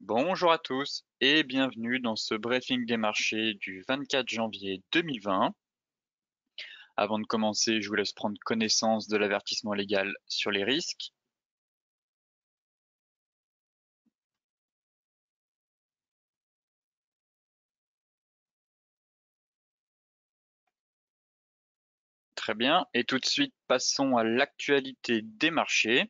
Bonjour à tous et bienvenue dans ce briefing des marchés du 24 janvier 2020. Avant de commencer, je vous laisse prendre connaissance de l'avertissement légal sur les risques. Très bien. Et tout de suite, passons à l'actualité des marchés.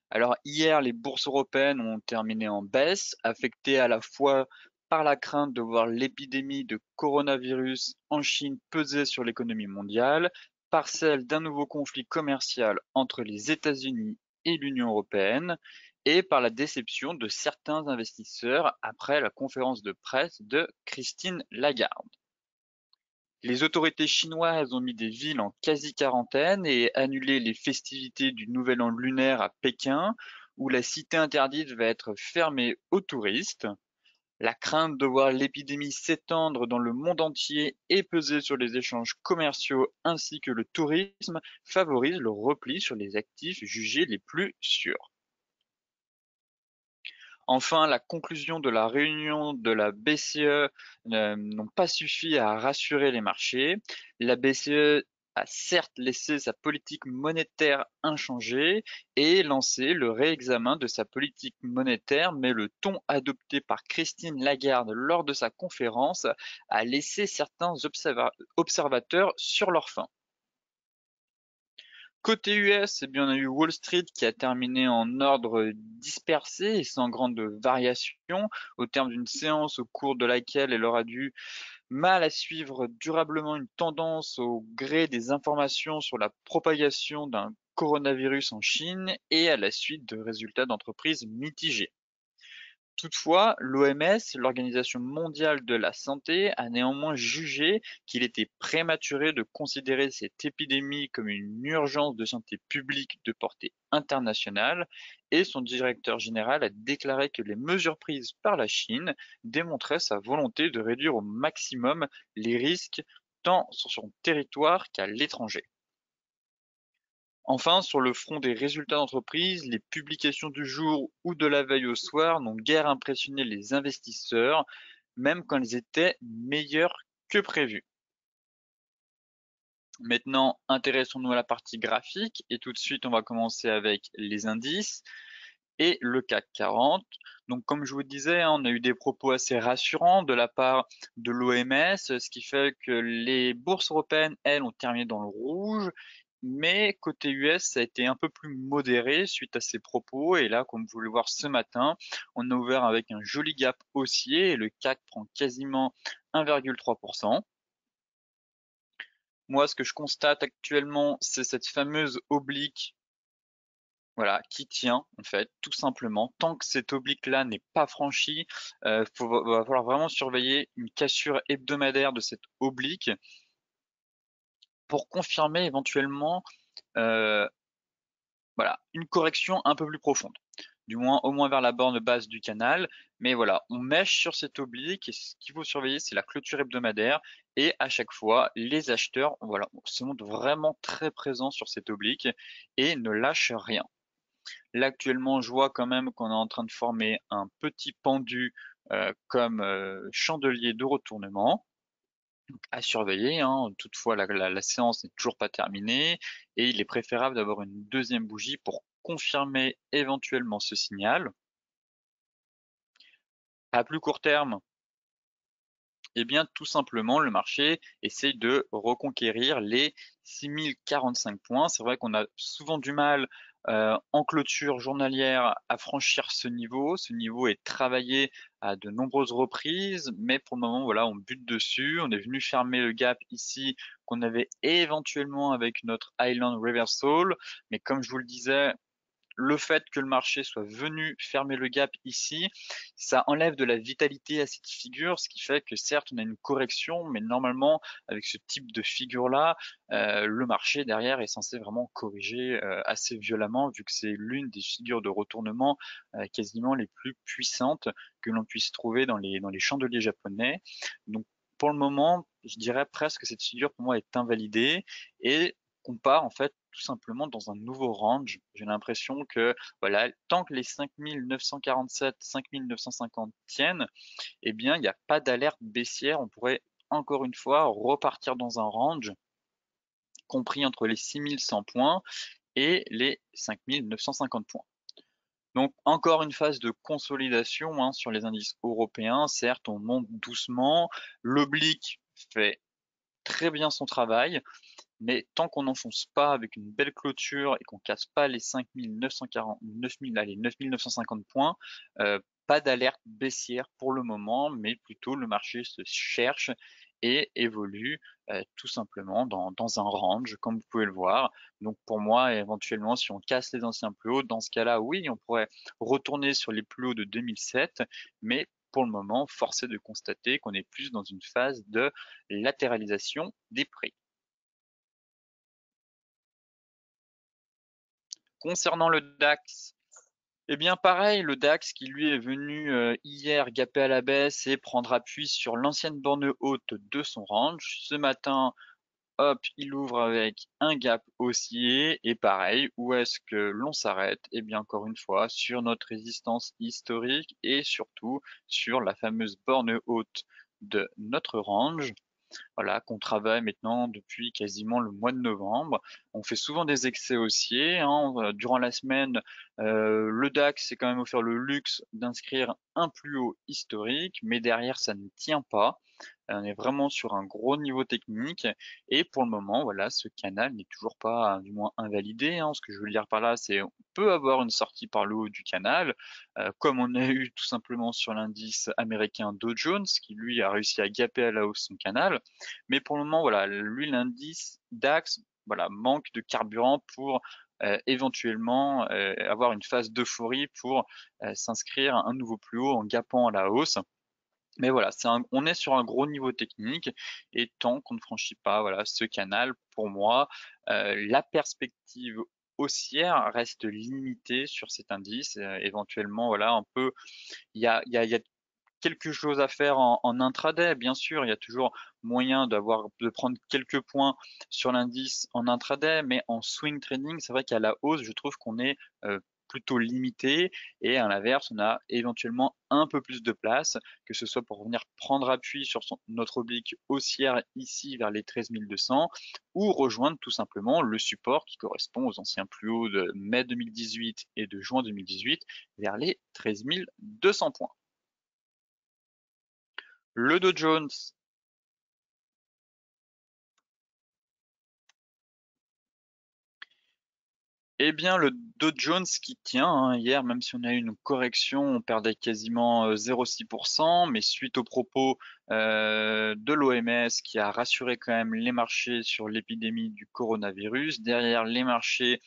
Alors hier, les bourses européennes ont terminé en baisse, affectées à la fois par la crainte de voir l'épidémie de coronavirus en Chine peser sur l'économie mondiale, par celle d'un nouveau conflit commercial entre les États-Unis et l'Union européenne, et par la déception de certains investisseurs après la conférence de presse de Christine Lagarde. Les autorités chinoises ont mis des villes en quasi-quarantaine et annulé les festivités du Nouvel An lunaire à Pékin, où la cité interdite va être fermée aux touristes. La crainte de voir l'épidémie s'étendre dans le monde entier et peser sur les échanges commerciaux ainsi que le tourisme favorise le repli sur les actifs jugés les plus sûrs. Enfin, la conclusion de la réunion de la BCE n'ont pas suffi à rassurer les marchés. La BCE a certes laissé sa politique monétaire inchangée et lancé le réexamen de sa politique monétaire, mais le ton adopté par Christine Lagarde lors de sa conférence a laissé certains observateurs sur leur faim. Côté US, eh bien, on a eu Wall Street qui a terminé en ordre dispersé et sans grande variation, au terme d'une séance au cours de laquelle elle aura dû mal à suivre durablement une tendance au gré des informations sur la propagation d'un coronavirus en Chine et à la suite de résultats d'entreprises mitigés. Toutefois, l'OMS, l'Organisation mondiale de la santé, a néanmoins jugé qu'il était prématuré de considérer cette épidémie comme une urgence de santé publique de portée internationale et son directeur général a déclaré que les mesures prises par la Chine démontraient sa volonté de réduire au maximum les risques tant sur son territoire qu'à l'étranger. Enfin, sur le front des résultats d'entreprise, les publications du jour ou de la veille au soir n'ont guère impressionné les investisseurs, même quand elles étaient meilleures que prévu. Maintenant, intéressons-nous à la partie graphique et tout de suite, on va commencer avec les indices et le CAC 40. Donc, comme je vous disais, on a eu des propos assez rassurants de la part de l'OMS, ce qui fait que les bourses européennes, elles, ont terminé dans le rouge. Mais côté US, ça a été un peu plus modéré suite à ces propos. Et là, comme vous le voir ce matin, on a ouvert avec un joli gap haussier et le CAC prend quasiment 1,3%. Moi, ce que je constate actuellement, c'est cette fameuse oblique, voilà, qui tient en fait, tout simplement. Tant que cette oblique-là n'est pas franchie, va falloir vraiment surveiller une cassure hebdomadaire de cette oblique pour confirmer éventuellement euh, voilà, une correction un peu plus profonde. Du moins, au moins vers la borne basse du canal. Mais voilà, on mèche sur cette oblique et ce qu'il faut surveiller, c'est la clôture hebdomadaire. Et à chaque fois, les acheteurs, voilà, se montrent vraiment très présents sur cette oblique et ne lâchent rien. Là, actuellement, je vois quand même qu'on est en train de former un petit pendu comme chandelier de retournement à surveiller, hein. Toutefois, la séance n'est toujours pas terminée et il est préférable d'avoir une deuxième bougie pour confirmer éventuellement ce signal. À plus court terme, eh bien, tout simplement, le marché essaye de reconquérir les 6045 points. C'est vrai qu'on a souvent du mal en clôture journalière à franchir ce niveau. Ce niveau est travaillé à de nombreuses reprises, mais pour le moment, voilà, on bute dessus. On est venu fermer le gap ici qu'on avait éventuellement avec notre Island Reversal. Mais comme je vous le disais, le fait que le marché soit venu fermer le gap ici, ça enlève de la vitalité à cette figure, ce qui fait que certes on a une correction, mais normalement avec ce type de figure-là, le marché derrière est censé vraiment corriger assez violemment, vu que c'est l'une des figures de retournement quasiment les plus puissantes que l'on puisse trouver dans les chandeliers japonais. Donc pour le moment, je dirais presque que cette figure pour moi est invalidée et qu'on part en fait tout simplement dans un nouveau range. J'ai l'impression que voilà, tant que les 5947, 5950 tiennent, eh bien il n'y a pas d'alerte baissière. On pourrait encore une fois repartir dans un range compris entre les 6100 points et les 5950 points. Donc encore une phase de consolidation hein, sur les indices européens. Certes, on monte doucement. L'oblique fait très bien son travail, mais tant qu'on n'enfonce pas avec une belle clôture et qu'on casse pas les 5940, 9000, allez, 9950 points, pas d'alerte baissière pour le moment, mais plutôt le marché se cherche et évolue tout simplement dans un range, comme vous pouvez le voir. Donc pour moi, éventuellement, si on casse les anciens plus hauts, dans ce cas-là, oui, on pourrait retourner sur les plus hauts de 2007, mais pour le moment, force est de constater qu'on est plus dans une phase de latéralisation des prix. Concernant le DAX, eh bien pareil, le DAX qui lui est venu hier gaper à la baisse et prendre appui sur l'ancienne borne haute de son range. Ce matin, hop, il ouvre avec un gap haussier et pareil, où est-ce que l'on s'arrête? Eh bien encore une fois, sur notre résistance historique et surtout sur la fameuse borne haute de notre range. Voilà, qu'on travaille maintenant depuis quasiment le mois de novembre. On fait souvent des excès haussiers, hein. Durant la semaine, le DAX s'est quand même offert le luxe d'inscrire un plus haut historique, mais derrière ça ne tient pas. On est vraiment sur un gros niveau technique et pour le moment, voilà, ce canal n'est toujours pas, du moins invalidé, hein. Ce que je veux dire par là, c'est on peut avoir une sortie par le haut du canal, comme on a eu tout simplement sur l'indice américain Dow Jones, qui lui a réussi à gaper à la hausse son canal. Mais pour le moment, voilà, lui, l'indice DAX, voilà, manque de carburant pour éventuellement avoir une phase d'euphorie pour s'inscrire à un nouveau plus haut en gapant à la hausse. Mais voilà, on est sur un gros niveau technique et tant qu'on ne franchit pas voilà, ce canal, pour moi, la perspective haussière reste limitée sur cet indice. Éventuellement, voilà, il y a quelque chose à faire en intraday, bien sûr. Il y a toujours moyen de prendre quelques points sur l'indice en intraday, mais en swing trading, c'est vrai qu'à la hausse, je trouve qu'on est plutôt limité et à l'inverse, on a éventuellement un peu plus de place, que ce soit pour venir prendre appui sur notre oblique haussière ici vers les 13 200 ou rejoindre tout simplement le support qui correspond aux anciens plus hauts de mai 2018 et de juin 2018 vers les 13 200 points. Le Dow Jones, eh bien le Dow Jones qui tient, hein, hier, même si on a eu une correction, on perdait quasiment 0,6%, mais suite aux propos de l'OMS qui a rassuré quand même les marchés sur l'épidémie du coronavirus, derrière les marchés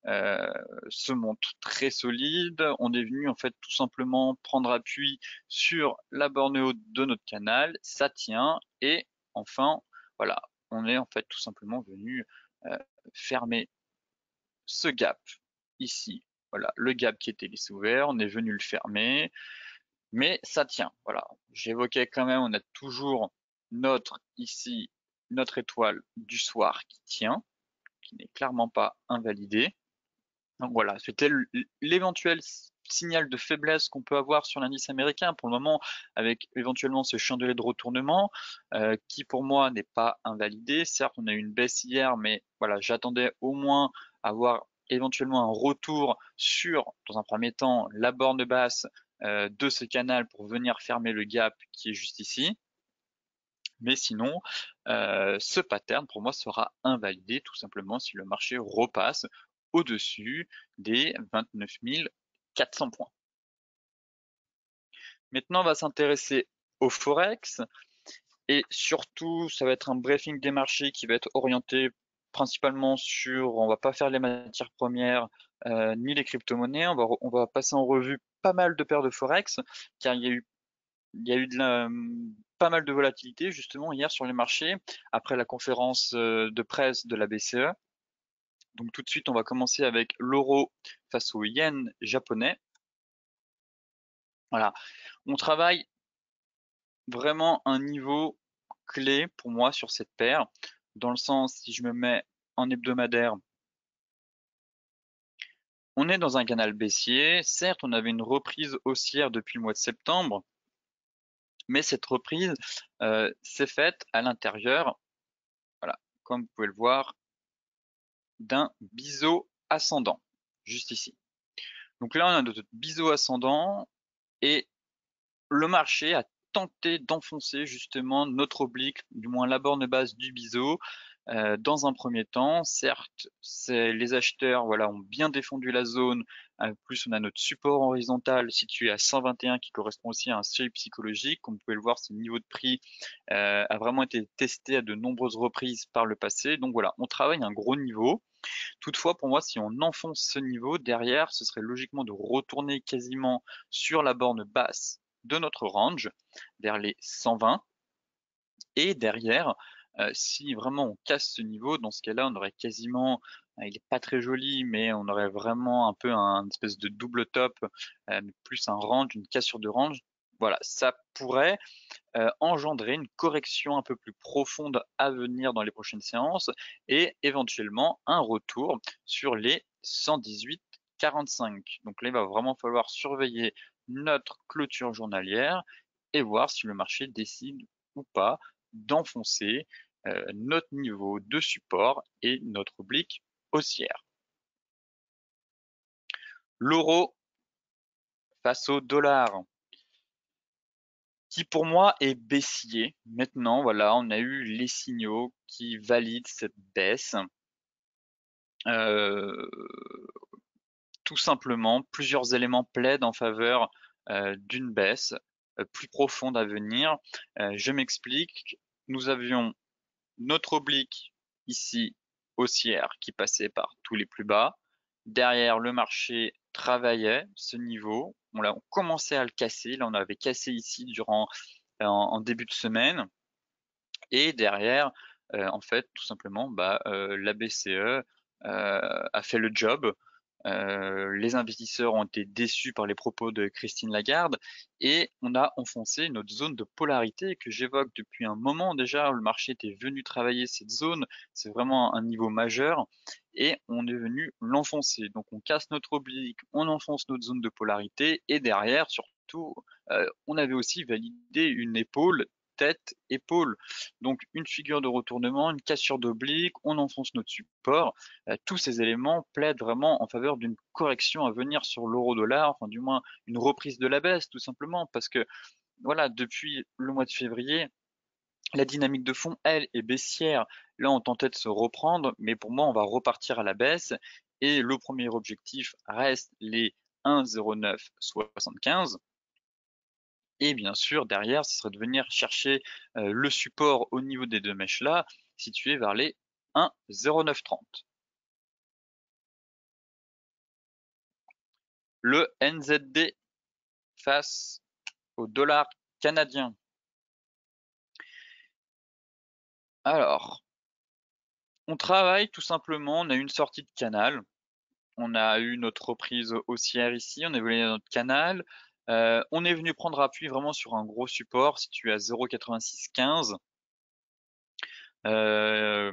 euh, se montrent très solides. On est venu en fait tout simplement prendre appui sur la borne haute de notre canal, ça tient, et enfin, voilà, on est en fait tout simplement venu euh, fermer ce gap ici. Voilà, le gap qui était laissé ouvert, on est venu le fermer, mais ça tient. Voilà, j'évoquais quand même, on a toujours ici, notre étoile du soir qui tient, qui n'est clairement pas invalidée. Donc voilà, c'était l'éventuel signal de faiblesse qu'on peut avoir sur l'indice américain pour le moment, avec éventuellement ce chandelier de retournement qui pour moi n'est pas invalidé. Certes, on a eu une baisse hier, mais voilà, j'attendais au moins avoir éventuellement un retour sur, dans un premier temps, la borne basse de ce canal pour venir fermer le gap qui est juste ici. Mais sinon, ce pattern pour moi sera invalidé tout simplement si le marché repasse au-dessus des 29 400 points. Maintenant, on va s'intéresser au Forex et surtout, ça va être un briefing des marchés qui va être orienté principalement sur, on va pas faire les matières premières ni les crypto-monnaies, on va passer en revue pas mal de paires de Forex car il y a eu pas mal de volatilité justement hier sur les marchés après la conférence de presse de la BCE. Donc tout de suite, on va commencer avec l'euro face au yen japonais. Voilà, on travaille vraiment un niveau clé pour moi sur cette paire, dans le sens si je me mets en hebdomadaire, on est dans un canal baissier. Certes, on avait une reprise haussière depuis le mois de septembre, mais cette reprise s'est faite à l'intérieur, voilà, comme vous pouvez le voir, d'un biseau ascendant, juste ici. Donc là, on a notre biseau ascendant et le marché a tenté d'enfoncer justement notre oblique, du moins la borne basse du biseau, dans un premier temps. Certes, les acheteurs voilà, ont bien défendu la zone. Plus on a notre support horizontal situé à 121 qui correspond aussi à un seuil psychologique. Comme vous pouvez le voir, ce niveau de prix a vraiment été testé à de nombreuses reprises par le passé. Donc voilà, on travaille un gros niveau. Toutefois, pour moi, si on enfonce ce niveau, derrière, ce serait logiquement de retourner quasiment sur la borne basse de notre range, vers les 120. Et derrière, si vraiment on casse ce niveau, dans ce cas-là, on aurait quasiment, il est pas très joli, mais on aurait vraiment un peu un espèce de double top, plus un range, une cassure de range. Voilà, ça pourrait engendrer une correction un peu plus profonde à venir dans les prochaines séances et éventuellement un retour sur les 118,45. Donc là, il va vraiment falloir surveiller notre clôture journalière et voir si le marché décide ou pas d'enfoncer notre niveau de support et notre oblique haussière. L'euro face au dollar, qui pour moi est baissier. Maintenant, voilà, on a eu les signaux qui valident cette baisse. Euh, Tout simplement, plusieurs éléments plaident en faveur d'une baisse plus profonde à venir. Je m'explique. Nous avions notre oblique ici haussière qui passait par tous les plus bas. Derrière, le marché travaillait ce niveau. On commençait à le casser. Là, on avait cassé ici durant en début de semaine. Et derrière, en fait, tout simplement, la BCE a fait le job. Les investisseurs ont été déçus par les propos de Christine Lagarde et on a enfoncé notre zone de polarité que j'évoque depuis un moment déjà. Le marché était venu travailler cette zone, c'est vraiment un niveau majeur et on est venu l'enfoncer. Donc on casse notre oblique, on enfonce notre zone de polarité et derrière, surtout, on avait aussi validé une épaule tête, épaule. Donc une figure de retournement, une cassure d'oblique, on enfonce notre support. Tous ces éléments plaident vraiment en faveur d'une correction à venir sur l'euro-dollar, enfin du moins une reprise de la baisse tout simplement, parce que voilà, depuis le mois de février, la dynamique de fond, elle, est baissière. Là, on tentait de se reprendre, mais pour moi, on va repartir à la baisse. Et le premier objectif reste les 1,0975. Et bien sûr, derrière, ce serait de venir chercher le support au niveau des deux mèches là, situé vers les 1,0930. Le NZD face au dollar canadien. Alors, on travaille tout simplement, on a eu une sortie de canal, on a eu notre reprise haussière ici, on a évolué notre canal, on est venu prendre appui vraiment sur un gros support situé à 0,8615. Euh,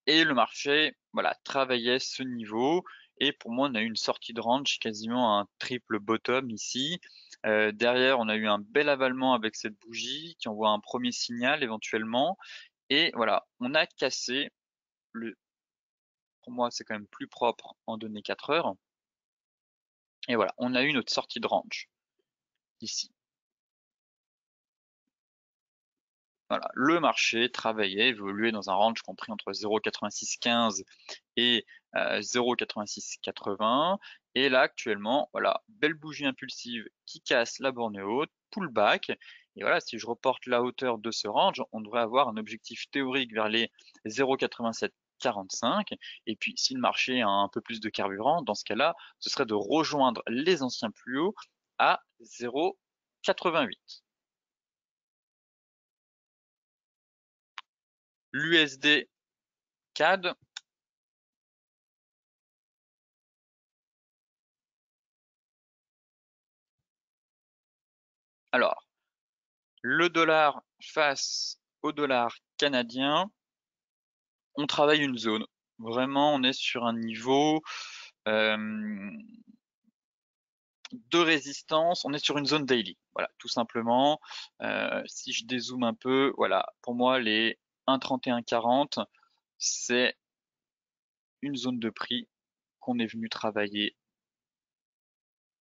et le marché, voilà, travaillait ce niveau. Et pour moi, on a eu une sortie de range, quasiment un triple bottom ici. Derrière, on a eu un bel avalement avec cette bougie qui envoie un premier signal éventuellement. Et voilà, on a cassé le. Pour moi, c'est quand même plus propre en données 4 heures. Et voilà, on a eu notre sortie de range ici. Voilà, le marché travaillait, évoluait dans un range compris entre 0,8615 et 0,8680. Et là, actuellement, voilà, belle bougie impulsive qui casse la borne haute, pullback. Et voilà, si je reporte la hauteur de ce range, on devrait avoir un objectif théorique vers les 0,8745. Et puis, si le marché a un peu plus de carburant, dans ce cas-là, ce serait de rejoindre les anciens plus hauts à 0,88. L'USD CAD, alors, le dollar face au dollar canadien, on travaille une zone. Vraiment, on est sur un niveau de résistance, on est sur une zone daily. Voilà, tout simplement. Si je dézoome un peu, voilà, pour moi, les 1,3140, c'est une zone de prix qu'on est venu travailler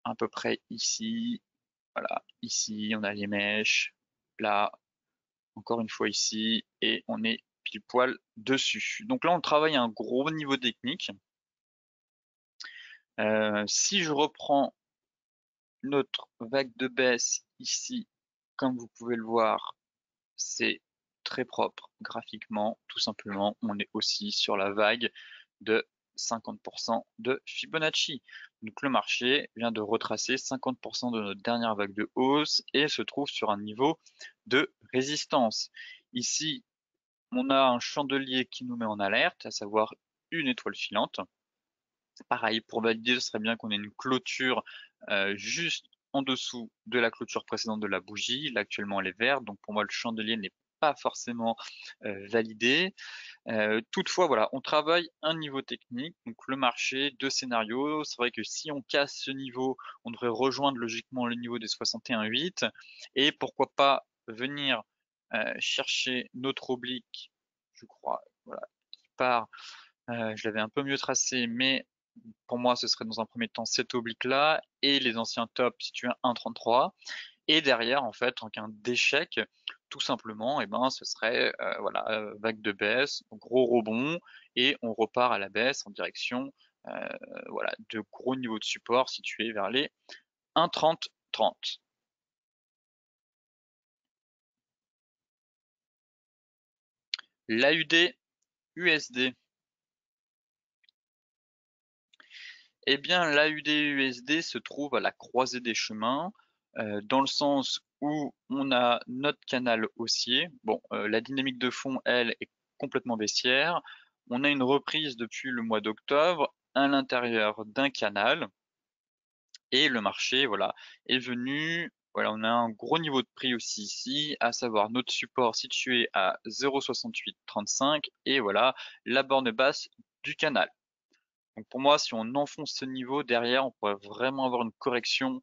à peu près ici. Voilà, ici, on a les mèches. Là, encore une fois ici, et on est pile poil dessus. Donc là, on travaille à un gros niveau technique. Si je reprends notre vague de baisse ici, comme vous pouvez le voir, c'est très propre graphiquement, tout simplement. On est aussi sur la vague de 50% de Fibonacci. Donc le marché vient de retracer 50% de notre dernière vague de hausse et se trouve sur un niveau de résistance. Ici, on a un chandelier qui nous met en alerte, à savoir une étoile filante. Pareil, pour valider, ce serait bien qu'on ait une clôture juste en dessous de la clôture précédente de la bougie. Là, actuellement, elle est verte, donc pour moi, le chandelier n'est pas forcément validé. Toutefois, voilà, on travaille un niveau technique, donc le marché, deux scénarios. C'est vrai que si on casse ce niveau, on devrait rejoindre logiquement le niveau des 61,8 et pourquoi pas venir chercher notre oblique, je crois, voilà, qui part. Je l'avais un peu mieux tracé, mais pour moi, ce serait dans un premier temps cet oblique-là et les anciens tops situés à 1,33. Et derrière, en fait, en cas d'échec, tout simplement, et ben, ce serait voilà, vague de baisse, gros rebond, et on repart à la baisse en direction voilà, de gros niveaux de support situés vers les 1,30-30. L'AUD USD. Eh bien, l'AUD-USD se trouve à la croisée des chemins, dans le sens où on a notre canal haussier. Bon, la dynamique de fond, elle, est complètement baissière. On a une reprise depuis le mois d'octobre à l'intérieur d'un canal et le marché, voilà, est venu. Voilà, on a un gros niveau de prix aussi ici, à savoir notre support situé à 0,6835 et voilà la borne basse du canal. Donc pour moi, si on enfonce ce niveau derrière, on pourrait vraiment avoir une correction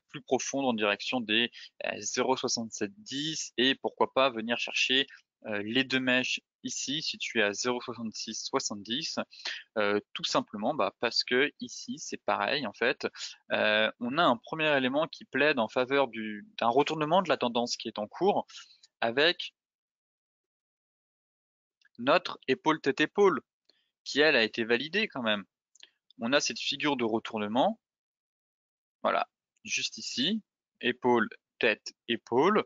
plus profonde en direction des 0,6710 et pourquoi pas venir chercher les deux mèches ici situées à 0,6670 tout simplement parce que ici c'est pareil en fait. On a un premier élément qui plaide en faveur d'un retournement de la tendance qui est en cours avec notre épaule tête épaule qui elle a été validée quand même. On a cette figure de retournement. Voilà, juste ici, épaule, tête, épaule,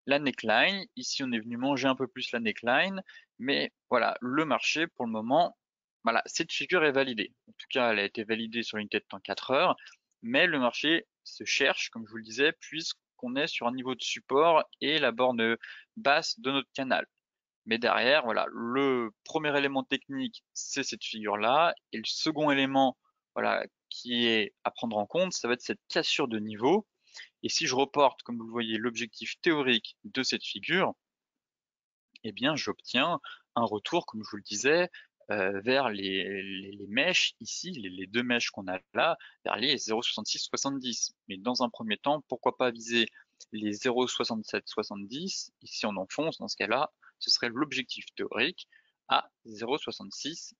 la neckline. Ici, on est venu manger un peu plus la neckline, mais voilà, le marché, pour le moment, voilà, cette figure est validée. En tout cas, elle a été validée sur une tête en 4 heures, mais le marché se cherche, comme je vous le disais, puisqu'on est sur un niveau de support et la borne basse de notre canal. Mais derrière, voilà, le premier élément technique, c'est cette figure-là. Et le second élément, voilà, qui est à prendre en compte, ça va être cette cassure de niveau. Et si je reporte, comme vous le voyez, l'objectif théorique de cette figure, eh bien, j'obtiens un retour, comme je vous le disais, vers les mèches ici, les deux mèches qu'on a là, vers les 0,6670. Mais dans un premier temps, pourquoi pas viser les 0,6770? Ici, on enfonce, dans ce cas-là, ce serait l'objectif théorique à 0,6670.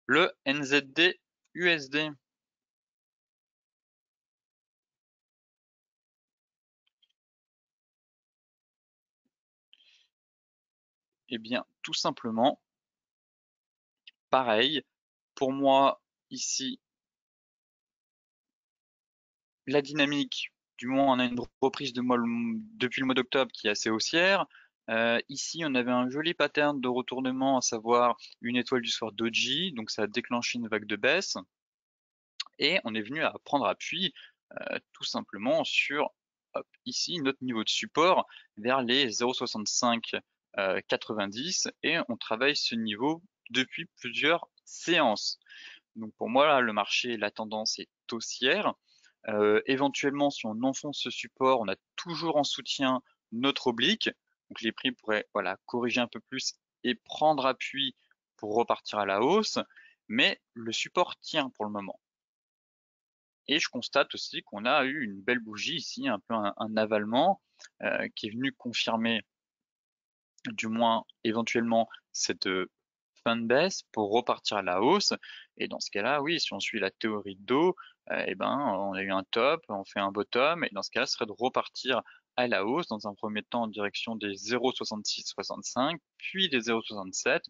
Le NZD USD. Eh bien, tout simplement, pareil. Pour moi, ici, la dynamique, du moins, on a une reprise depuis le mois d'octobre qui est assez haussière. Ici, on avait un joli pattern de retournement, à savoir une étoile du soir doji, donc ça a déclenché une vague de baisse. Et on est venu à prendre appui tout simplement sur ici notre niveau de support vers les 0,65 90 et on travaille ce niveau depuis plusieurs séances. Donc pour moi, là, le marché, la tendance est haussière. Éventuellement, si on enfonce ce support, on a toujours en soutien notre oblique. Donc les prix pourraient voilà, corriger un peu plus et prendre appui pour repartir à la hausse, mais le support tient pour le moment. Et je constate aussi qu'on a eu une belle bougie ici, un peu un avalement qui est venu confirmer du moins éventuellement cette fin de baisse pour repartir à la hausse. Et dans ce cas-là, oui, si on suit la théorie de dos, eh ben, on a eu un top, on fait un bottom, et dans ce cas-là, ce serait de repartir à la hausse, dans un premier temps en direction des 0,6665, puis des 0,67,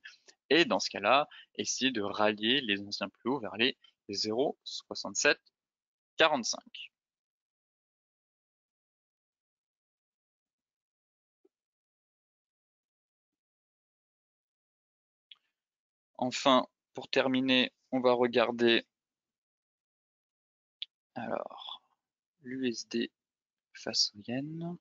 et dans ce cas-là, essayer de rallier les anciens plus hauts vers les 0,6745. Enfin, pour terminer, on va regarder alors l'USD face au yen.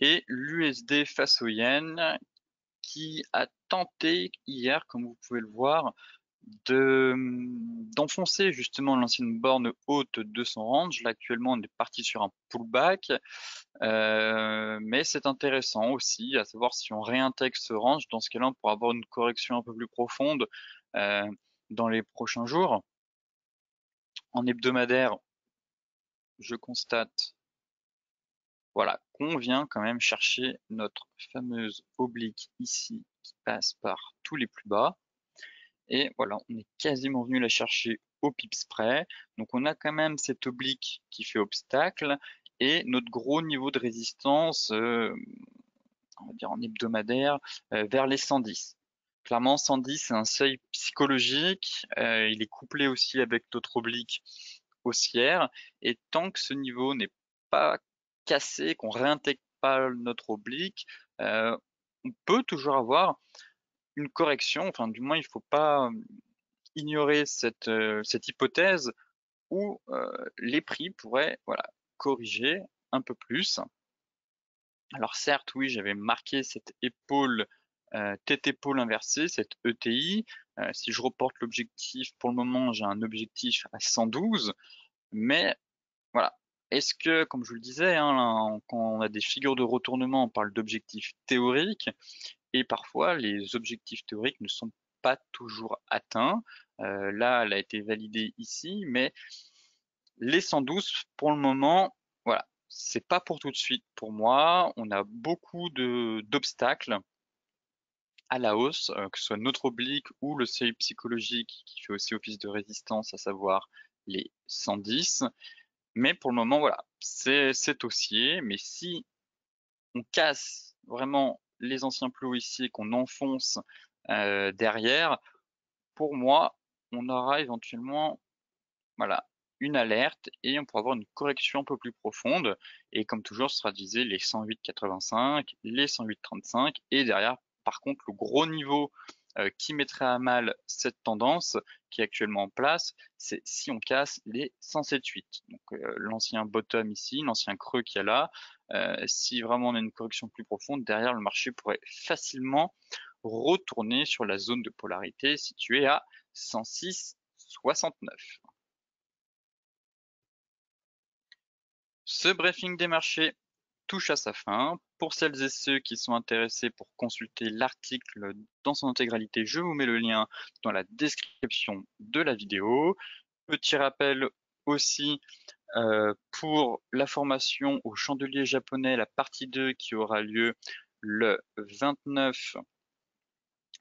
Et l'USD face au yen qui a tenté hier, comme vous pouvez le voir, d'enfoncer justement l'ancienne borne haute de son range. Là, actuellement, on est parti sur un pullback, mais c'est intéressant aussi à savoir si on réintègre ce range. Dans ce cas-là, on pourra avoir une correction un peu plus profonde dans les prochains jours. En hebdomadaire, je constate voilà, qu'on vient quand même chercher notre fameuse oblique ici qui passe par tous les plus bas. Et voilà, on est quasiment venu la chercher au pips près. Donc on a quand même cette oblique qui fait obstacle et notre gros niveau de résistance, on va dire en hebdomadaire, vers les 110. Clairement, 110, c'est un seuil psychologique. Il est couplé aussi avec notre oblique haussière. Et tant que ce niveau n'est pas cassé, qu'on réintègre pas notre oblique, on peut toujours avoir une correction. Enfin, du moins, il ne faut pas ignorer cette hypothèse où les prix pourraient voilà, corriger un peu plus. Alors certes, oui, j'avais marqué cette épaule tête-épaule inversée, cette ETI. Si je reporte l'objectif, pour le moment, j'ai un objectif à 112, mais voilà. Est-ce que, comme je vous le disais, hein, là, quand on a des figures de retournement, on parle d'objectifs théoriques, et parfois les objectifs théoriques ne sont pas toujours atteints. Là, elle a été validée ici, mais les 112, pour le moment, voilà, c'est pas pour tout de suite pour moi. On a beaucoup d'obstacles à la hausse, que ce soit notre oblique ou le seuil psychologique qui fait aussi office de résistance, à savoir les 110. Mais pour le moment, voilà, c'est haussier. Mais si on casse vraiment les anciens plus hauts ici et qu'on enfonce derrière, pour moi, on aura éventuellement voilà, une alerte et on pourra avoir une correction un peu plus profonde. Et comme toujours, ce sera divisé les 108,85, les 108,35 et derrière, par contre, le gros niveau qui mettrait à mal cette tendance qui est actuellement en place, c'est si on casse les 107,8. Donc l'ancien bottom ici, l'ancien creux qu'il y a là, si vraiment on a une correction plus profonde, derrière le marché pourrait facilement retourner sur la zone de polarité située à 106,69. Ce briefing des marchés touche à sa fin. Pour celles et ceux qui sont intéressés pour consulter l'article dans son intégralité, je vous mets le lien dans la description de la vidéo. Petit rappel aussi pour la formation au chandelier japonais, la partie 2 qui aura lieu le 29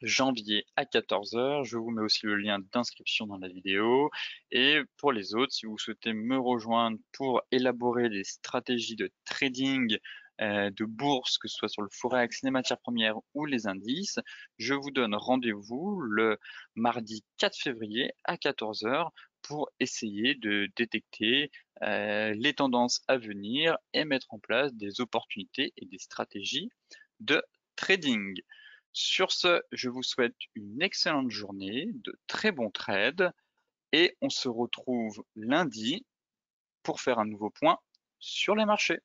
janvier à 14 heures. Je vous mets aussi le lien d'inscription dans la vidéo. Et pour les autres, si vous souhaitez me rejoindre pour élaborer des stratégies de trading de bourse, que ce soit sur le Forex, les matières premières ou les indices, je vous donne rendez-vous le mardi 4 février à 14 heures pour essayer de détecter les tendances à venir et mettre en place des opportunités et des stratégies de trading. Sur ce, je vous souhaite une excellente journée, de très bons trades et on se retrouve lundi pour faire un nouveau point sur les marchés.